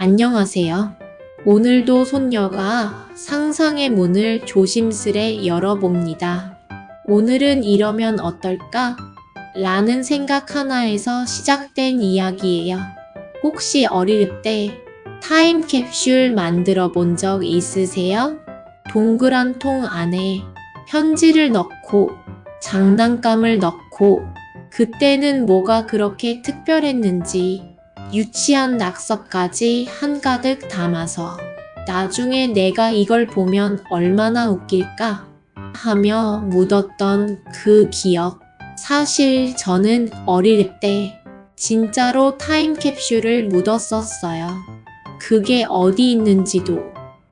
안녕하세요. 오늘도 손녀가 상상의 문을 조심스레 열어봅니다. 오늘은 이러면 어떨까? 라는 생각 하나에서 시작된 이야기예요. 혹시 어릴 때 타임캡슐 만들어 본 적 있으세요? 동그란 통 안에 편지를 넣고 장난감을 넣고 그때는 뭐가 그렇게 특별했는지 유치한 낙서까지 한가득 담아서 나중에 내가 이걸 보면 얼마나 웃길까 하며 묻었던 그 기억. 사실 저는 어릴 때 진짜로 타임캡슐을 묻었었어요. 그게 어디 있는지도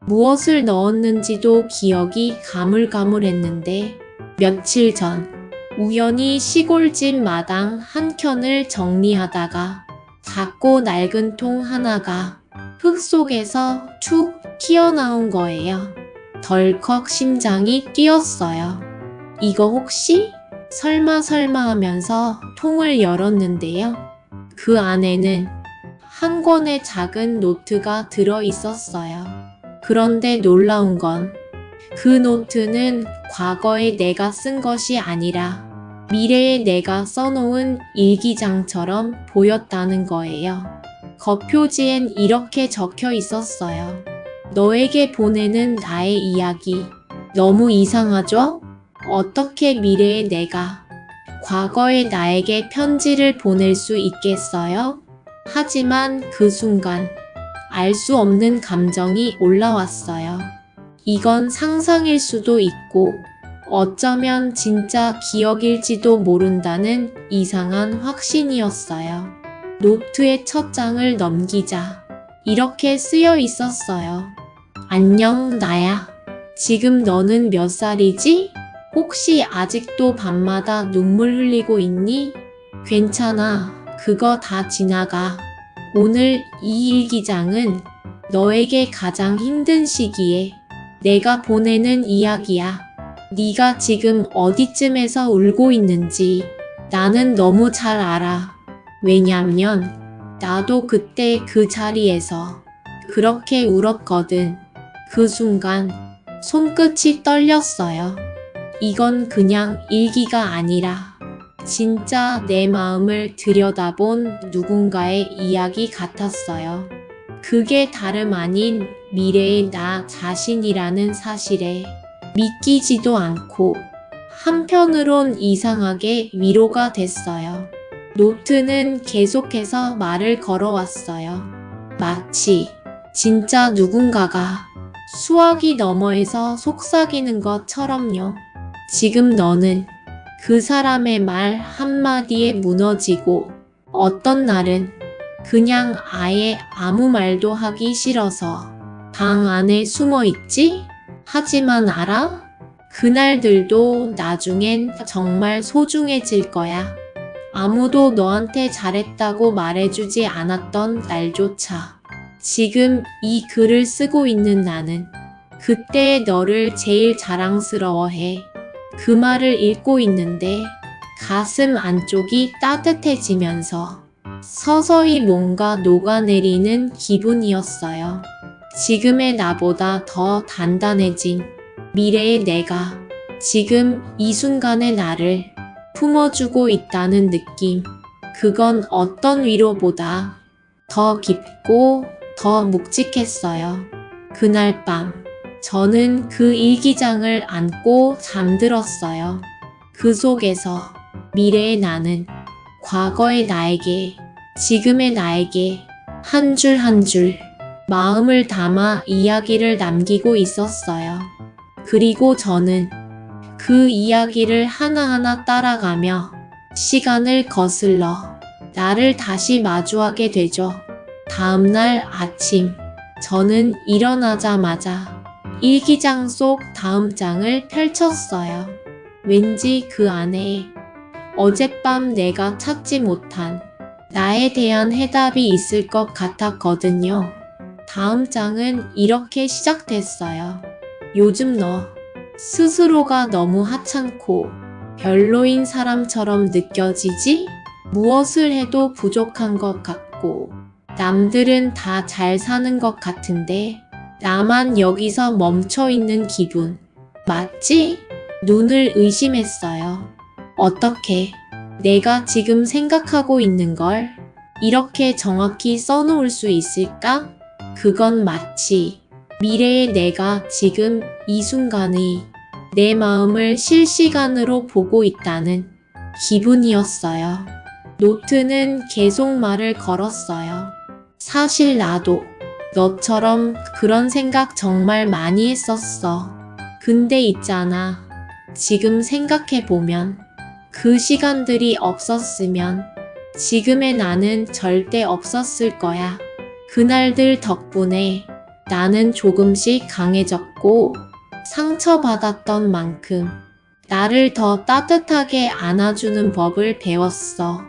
무엇을 넣었는지도 기억이 가물가물했는데 며칠 전 우연히 시골집 마당 한켠을 정리하다가 작고 낡은 통 하나가 흙 속에서 툭 튀어나온 거예요. 덜컥 심장이 뛰었어요. 이거 혹시? 설마 하면서 통을 열었는데요. 그 안에는 한 권의 작은 노트가 들어 있었어요. 그런데 놀라운 건 그 노트는 과거에 내가 쓴 것이 아니라 미래에 내가 써놓은 일기장처럼 보였다는 거예요. 겉표지엔 이렇게 적혀 있었어요. 너에게 보내는 나의 이야기. 너무 이상하죠? 어떻게 미래의 내가 과거의 나에게 편지를 보낼 수 있겠어요? 하지만 그 순간 알 수 없는 감정이 올라왔어요. 이건 상상일 수도 있고 어쩌면 진짜 기억일지도 모른다는 이상한 확신이었어요. 노트의 첫 장을 넘기자 이렇게 쓰여 있었어요. 안녕 나야. 지금 너는 몇 살이지? 혹시 아직도 밤마다 눈물 흘리고 있니? 괜찮아. 그거 다 지나가. 오늘 이 일기장은 너에게 가장 힘든 시기에 내가 보내는 이야기야. 네가 지금 어디쯤에서 울고 있는지 나는 너무 잘 알아. 왜냐면 나도 그때 그 자리에서 그렇게 울었거든. 그 순간 손끝이 떨렸어요. 이건 그냥 일기가 아니라 진짜 내 마음을 들여다본 누군가의 이야기 같았어요. 그게 다름 아닌 미래의 나 자신이라는 사실에 믿기지도 않고 한편으론 이상하게 위로가 됐어요. 노트는 계속해서 말을 걸어왔어요. 마치 진짜 누군가가 수화기 너머에서 속삭이는 것처럼요. 지금 너는 그 사람의 말 한마디에 무너지고 어떤 날은 그냥 아예 아무 말도 하기 싫어서 방 안에 숨어 있지? 하지만 알아? 그날들도 나중엔 정말 소중해질 거야. 아무도 너한테 잘했다고 말해주지 않았던 날조차 지금 이 글을 쓰고 있는 나는 그때의 너를 제일 자랑스러워해. 그 말을 읽고 있는데 가슴 안쪽이 따뜻해지면서 서서히 뭔가 녹아내리는 기분이었어요. 지금의 나보다 더 단단해진 미래의 내가 지금 이 순간의 나를 품어주고 있다는 느낌. 그건 어떤 위로보다 더 깊고 더 묵직했어요. 그날 밤 저는 그 일기장을 안고 잠들었어요. 그 속에서 미래의 나는 과거의 나에게 지금의 나에게 한 줄 한 줄 마음을 담아 이야기를 남기고 있었어요. 그리고 저는 그 이야기를 하나하나 따라가며 시간을 거슬러 나를 다시 마주하게 되죠. 다음날 아침, 저는 일어나자마자 일기장 속 다음 장을 펼쳤어요. 왠지 그 안에 어젯밤 내가 찾지 못한 나에 대한 해답이 있을 것 같았거든요. 다음 장은 이렇게 시작됐어요. 요즘 너 스스로가 너무 하찮고 별로인 사람처럼 느껴지지? 무엇을 해도 부족한 것 같고 남들은 다 잘 사는 것 같은데 나만 여기서 멈춰 있는 기분. 맞지? 눈을 의심했어요. 어떻게? 내가 지금 생각하고 있는 걸 이렇게 정확히 써놓을 수 있을까? 그건 마치 미래의 내가 지금 이 순간의 내 마음을 실시간으로 보고 있다는 기분이었어요. 노트는 계속 말을 걸었어요. 사실 나도 너처럼 그런 생각 정말 많이 했었어. 근데 있잖아. 지금 생각해보면 그 시간들이 없었으면 지금의 나는 절대 없었을 거야. 그날들 덕분에 나는 조금씩 강해졌고 상처받았던 만큼 나를 더 따뜻하게 안아주는 법을 배웠어.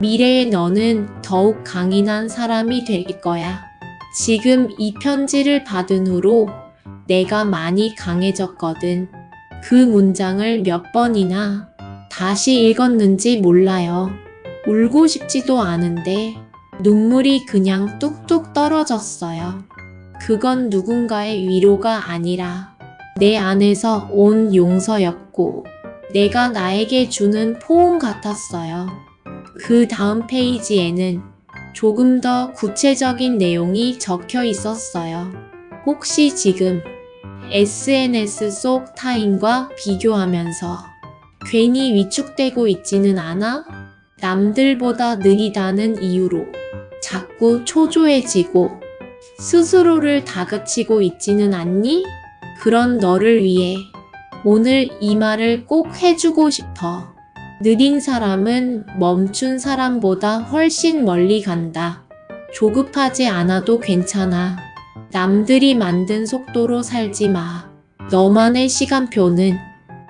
미래의 너는 더욱 강인한 사람이 될 거야. 지금 이 편지를 받은 후로 내가 많이 강해졌거든. 그 문장을 몇 번이나 다시 읽었는지 몰라요. 울고 싶지도 않은데 눈물이 그냥 뚝뚝 떨어졌어요. 그건 누군가의 위로가 아니라 내 안에서 온 용서였고 내가 나에게 주는 포옹 같았어요. 그 다음 페이지에는 조금 더 구체적인 내용이 적혀 있었어요. 혹시 지금 SNS 속 타인과 비교하면서 괜히 위축되고 있지는 않아? 남들보다 느리다는 이유로 자꾸 초조해지고 스스로를 다그치고 있지는 않니? 그런 너를 위해 오늘 이 말을 꼭 해주고 싶어. 느린 사람은 멈춘 사람보다 훨씬 멀리 간다. 조급하지 않아도 괜찮아. 남들이 만든 속도로 살지 마. 너만의 시간표는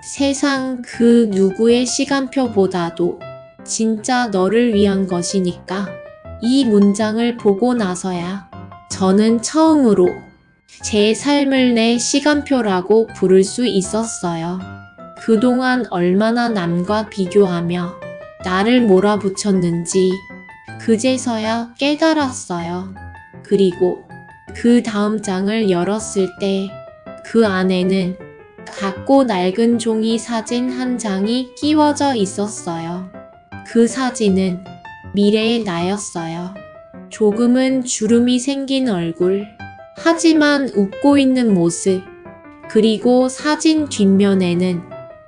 세상 그 누구의 시간표보다도 진짜 너를 위한 것이니까. 이 문장을 보고 나서야 저는 처음으로 제 삶을 내 시간표라고 부를 수 있었어요. 그동안 얼마나 남과 비교하며 나를 몰아붙였는지 그제서야 깨달았어요. 그리고 그 다음 장을 열었을 때 그 안에는 작고 낡은 종이 사진 한 장이 끼워져 있었어요. 그 사진은 미래의 나였어요. 조금은 주름이 생긴 얼굴, 하지만 웃고 있는 모습, 그리고 사진 뒷면에는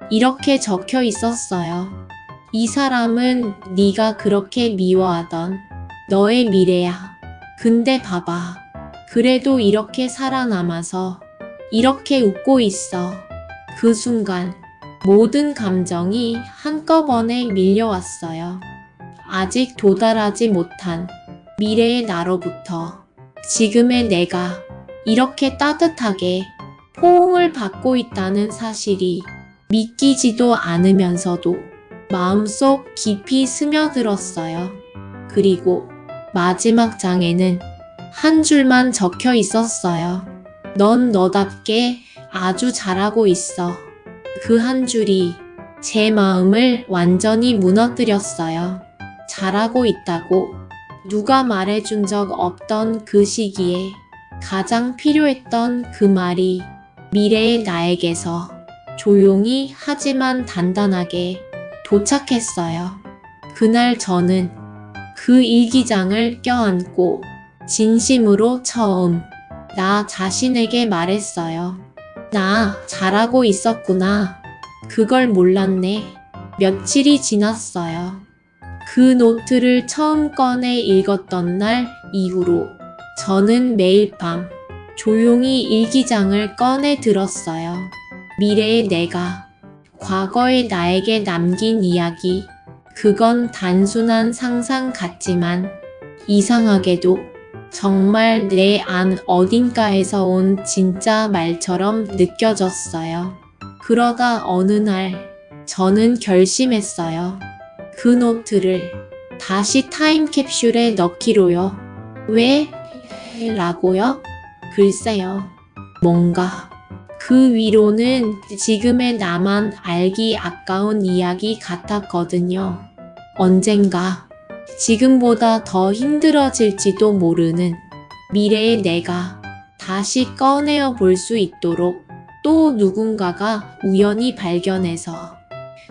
이렇게 적혀 있었어요. 이 사람은 네가 그렇게 미워하던 너의 미래야. 근데 봐봐. 그래도 이렇게 살아남아서 이렇게 웃고 있어. 그 순간 모든 감정이 한꺼번에 밀려왔어요. 아직 도달하지 못한 미래의 나로부터 지금의 내가 이렇게 따뜻하게 포옹을 받고 있다는 사실이 믿기지도 않으면서도 마음속 깊이 스며들었어요. 그리고 마지막 장에는 한 줄만 적혀 있었어요. 넌 너답게 아주 잘하고 있어. 그 한 줄이 제 마음을 완전히 무너뜨렸어요. 잘하고 있다고 누가 말해준 적 없던 그 시기에 가장 필요했던 그 말이 미래의 나에게서 조용히 하지만 단단하게 도착했어요. 그날 저는 그 일기장을 껴안고 진심으로 처음 나 자신에게 말했어요. 나 잘하고 있었구나. 그걸 몰랐네. 며칠이 지났어요. 그 노트를 처음 꺼내 읽었던 날 이후로 저는 매일 밤 조용히 일기장을 꺼내 들었어요. 미래의 내가 과거의 나에게 남긴 이야기. 그건 단순한 상상 같지만 이상하게도 정말 내 안 어딘가에서 온 진짜 말처럼 느껴졌어요. 그러다 어느 날 저는 결심했어요. 그 노트를 다시 타임캡슐에 넣기로요. 왜? 라고요? 글쎄요. 뭔가 그 위로는 지금의 나만 알기 아까운 이야기 같았거든요. 언젠가 지금보다 더 힘들어질지도 모르는 미래의 내가 다시 꺼내어 볼 수 있도록 또 누군가가 우연히 발견해서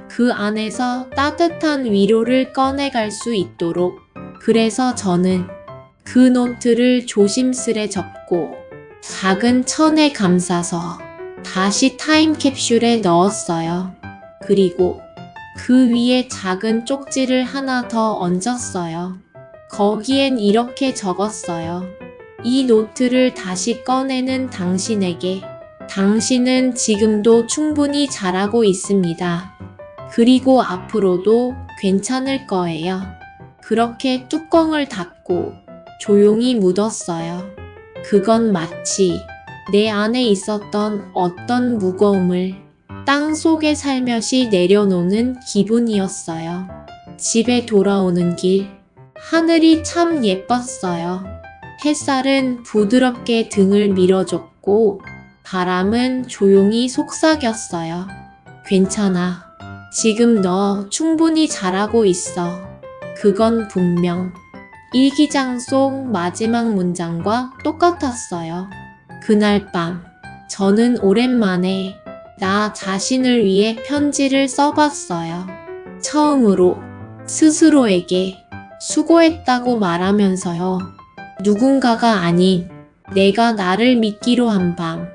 그 안에서 따뜻한 위로를 꺼내갈 수 있도록 그래서 저는 그 노트를 조심스레 접고 작은 천에 감싸서 다시 타임캡슐에 넣었어요. 그리고 그 위에 작은 쪽지를 하나 더 얹었어요. 거기엔 이렇게 적었어요. 이 노트를 다시 꺼내는 당신에게 당신은 지금도 충분히 잘하고 있습니다. 그리고 앞으로도 괜찮을 거예요. 그렇게 뚜껑을 닫고 조용히 묻었어요. 그건 마치 내 안에 있었던 어떤 무거움을 땅 속에 살며시 내려놓는 기분이었어요. 집에 돌아오는 길, 하늘이 참 예뻤어요. 햇살은 부드럽게 등을 밀어줬고 바람은 조용히 속삭였어요. 괜찮아. 지금 너 충분히 잘하고 있어. 그건 분명 일기장 속 마지막 문장과 똑같았어요. 그날 밤, 저는 오랜만에 나 자신을 위해 편지를 써봤어요. 처음으로 스스로에게 수고했다고 말하면서요. 누군가가 아닌 내가 나를 믿기로 한 밤,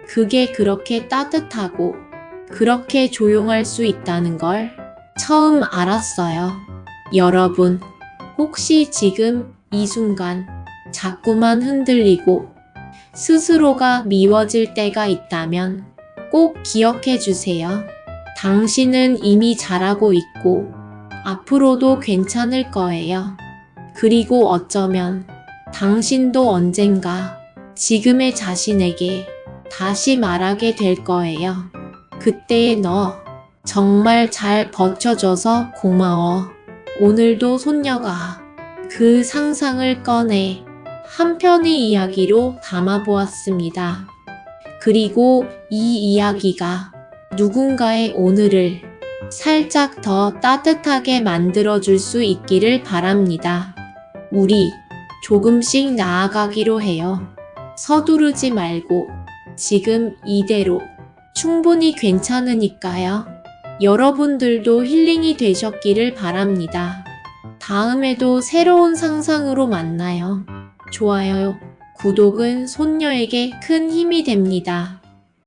그게 그렇게 따뜻하고 그렇게 조용할 수 있다는 걸 처음 알았어요. 여러분, 혹시 지금 이 순간 자꾸만 흔들리고 스스로가 미워질 때가 있다면 꼭 기억해 주세요. 당신은 이미 잘하고 있고 앞으로도 괜찮을 거예요. 그리고 어쩌면 당신도 언젠가 지금의 자신에게 다시 말하게 될 거예요. 그때의 너 정말 잘 버텨줘서 고마워. 오늘도 손녀가 그 상상을 꺼내 한 편의 이야기로 담아보았습니다. 그리고 이 이야기가 누군가의 오늘을 살짝 더 따뜻하게 만들어줄 수 있기를 바랍니다. 우리 조금씩 나아가기로 해요. 서두르지 말고 지금 이대로 충분히 괜찮으니까요. 여러분들도 힐링이 되셨기를 바랍니다. 다음에도 새로운 상상으로 만나요. 좋아요, 구독은 손녀에게 큰 힘이 됩니다.